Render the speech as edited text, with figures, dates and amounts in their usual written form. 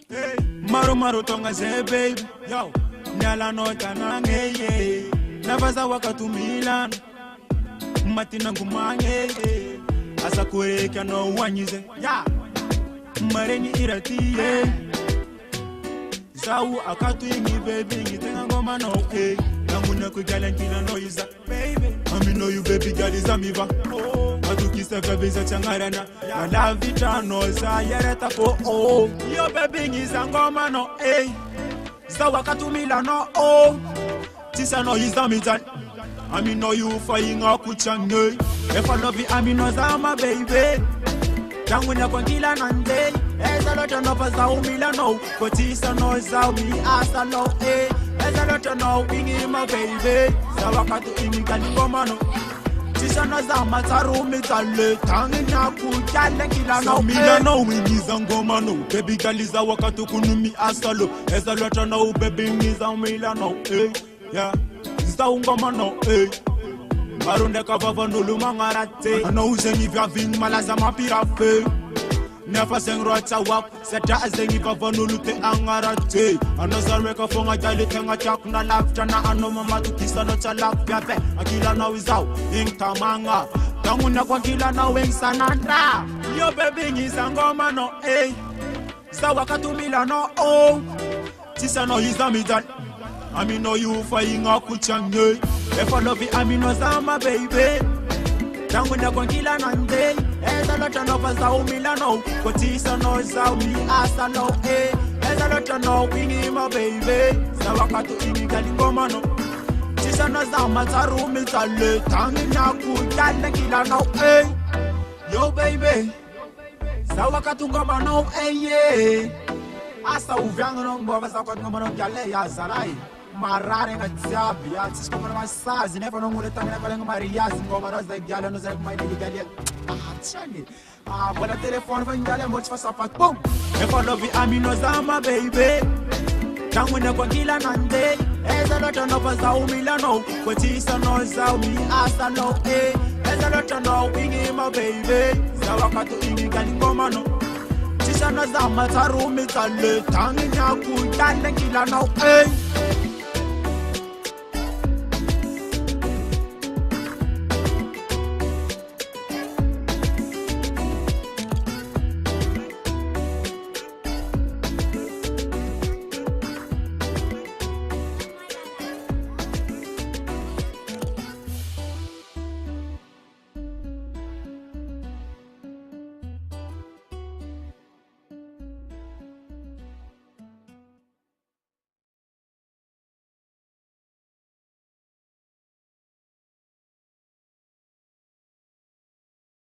Hey, Maru tonga say baby, yo, nyala no tanange ye, navaza wakatu Milan, matina ngumange ye, asa kure kano wanyize, ya, mareni irati ye, zau akatu ingi baby, ngitenga ngoma no eh, namuna kugalantina no iza, baby, I know you baby girl is amiva, atukisa kabisa changarana, la vita no za yereta ko oh, yo baby ngiza ngoma no eh, zawa katumila no oh, tisa no iza mitan, I know you flying up with change, if I love you I know zama baby, tangu na kwa kila nande, eza loto no pa zao mila no, kwa tisa no zao mi asa no eh, eza loto no wingi ma baby, zawa katu imikali ngoma no. Tisana za mataru mitale tangi na kujale kila no mina no wingiza ngoma no baby galiza wakati kunumi asalo eza lota no baby ngiza mila no eh yeah za ngoma no eh barunde kavava no lumangarate ano uzengi vya ving malaza mapirafe nefa sengrota wap seta azengi vava no lute angarate ano zarwe ka fonga jale tenga chak na lafta na ano mama tukisa no chalak yape akila na wizao intamanga tamuna kwa kila na wensananda yo baby ngiza ngoma no eh sawa katumila no oh tisa no izamidan I know you flying up with change if I love you I know zama baby tamuna kwa kila nande eza lota no pa zao mila no kwa tisa no zao mi asa no eh eza lota no wingi ma baby sawa katu imikali ngoma no tisa no zao mataru mitale tangi na kujale kila no eh yo baby sawa katu ngoma no eh yeah asa uvyango no ngoma sawa katu ngoma no jale ya zarai marare nga tsabi ya tsis como uma sazi never no muleta never lenga marias ngoma rosa gala no zai mai de galia chani bora telefone vai ngala mo tfa sapato bom if I love you I know zama baby tangu na kwa kila nande eza loto no pa zao mila no kwa tisa no zao mi asa no eh eza loto no wingi ma baby sawa katu ingi gali ngoma no tisa no zama taru mitale tangi na kujale kila no eh